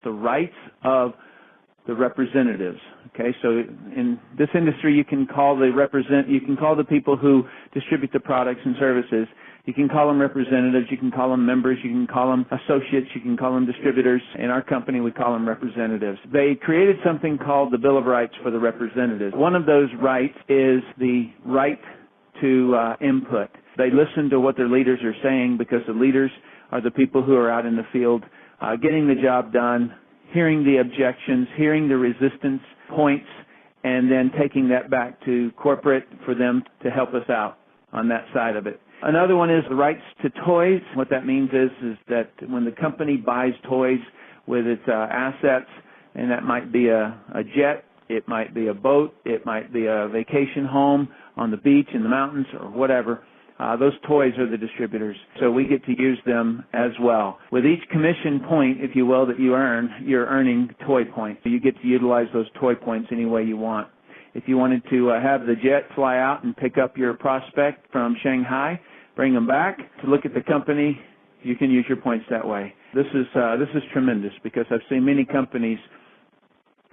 the rights of the representatives. Okay, so in this industry, you can call the people who distribute the products and services. You can call them representatives. You can call them members. You can call them associates. You can call them distributors. In our company, we call them representatives. They created something called the Bill of Rights for the representatives. One of those rights is the right to input. They listen to what their leaders are saying because the leaders are the people who are out in the field getting the job done, hearing the objections, hearing the resistance points, and then taking that back to corporate for them to help us out on that side of it. Another one is the rights to toys. What that means is that when the company buys toys with its assets, and that might be a jet, it might be a boat, it might be a vacation home on the beach, in the mountains, or whatever, those toys are the distributors. So we get to use them as well. With each commission point, if you will, that you earn, you're earning toy points. So you get to utilize those toy points any way you want. If you wanted to have the jet fly out and pick up your prospect from Shanghai, bring them back to look at the company, you can use your points that way. This is tremendous because I've seen many companies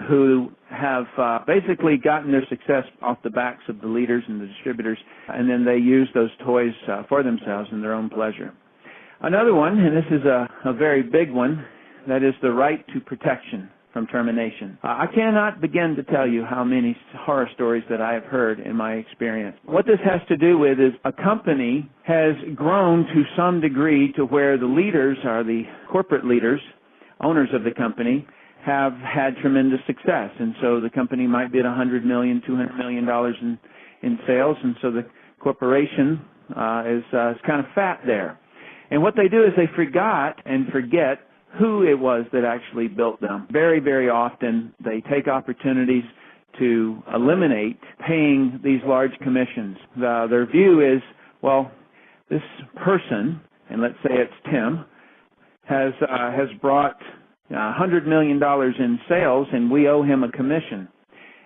who have basically gotten their success off the backs of the leaders and the distributors, and then they use those toys for themselves in their own pleasure. Another one, and this is a very big one, that is the right to protection from termination. I cannot begin to tell you how many horror stories that I have heard in my experience. What this has to do with is a company has grown to some degree to where the leaders are the corporate leaders, owners of the company, have had tremendous success. And so the company might be at $100 million, $200 million in sales, and so the corporation is kind of fat there. And what they do is they forget who it was that actually built them. Very, very often they take opportunities to eliminate paying these large commissions. Their view is, well, this person, and let's say it's Tim, has brought $100 million in sales, and we owe him a commission.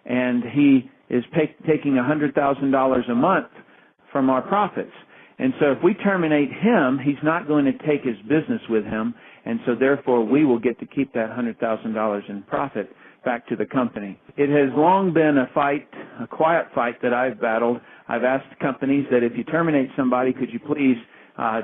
And he is taking $100,000 a month from our profits. And so if we terminate him, he's not going to take his business with him, and so therefore we will get to keep that $100,000 in profit back to the company. It has long been a fight, a quiet fight that I've battled. I've asked companies that if you terminate somebody, could you please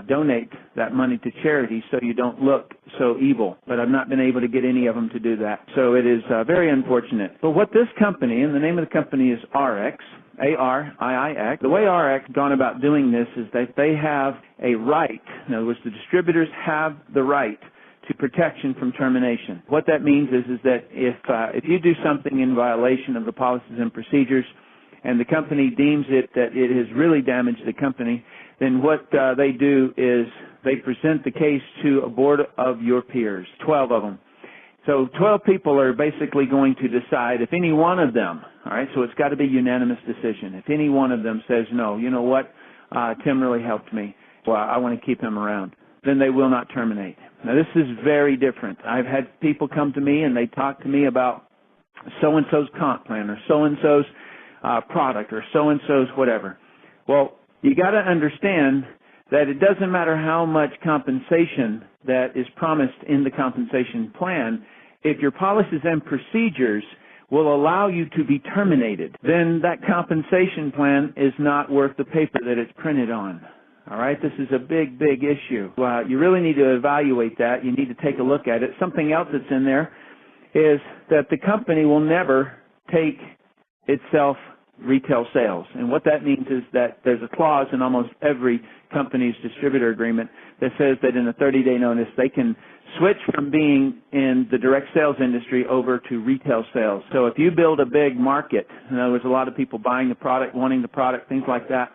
donate that money to charity so you don't look so evil. But I've not been able to get any of them to do that. So it is very unfortunate. But what this company, and the name of the company is RX, A-R-I-I-X. The way RX has gone about doing this is that they have a right. In other words, the distributors have the right to protection from termination. What that means is that if you do something in violation of the policies and procedures and the company deems it that it has really damaged the company, then what they do is they present the case to a board of your peers, 12 of them. So 12 people are basically going to decide if any one of them, all right, so it's got to be a unanimous decision. If any one of them says, no, you know what, Tim really helped me, well, I want to keep him around, then they will not terminate. Now, this is very different. I've had people come to me and they talk to me about so-and-so's comp plan or so-and-so's product or so-and-so's whatever. Well, you got to understand that it doesn't matter how much compensation that is promised in the compensation plan. If your policies and procedures will allow you to be terminated, then that compensation plan is not worth the paper that it's printed on. All right, this is a big, big issue. You really need to evaluate that. You need to take a look at it. Something else that's in there is that the company will never take itself retail sales. And what that means is that there's a clause in almost every company's distributor agreement that says that in a 30-day notice they can switch from being in the direct sales industry over to retail sales. So if you build a big market, in other words, a lot of people buying the product, wanting the product, things like that,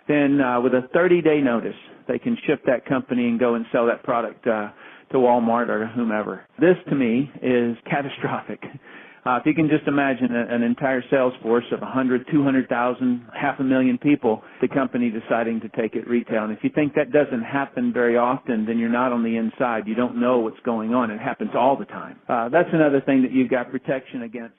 then with a 30-day notice they can shift that company and go and sell that product to Walmart or to whomever. This, to me, is catastrophic. If you can just imagine an entire sales force of 100, 200,000, 500,000 people, the company deciding to take it retail. And if you think that doesn't happen very often, then you're not on the inside. You don't know what's going on. It happens all the time. That's another thing that you've got protection against.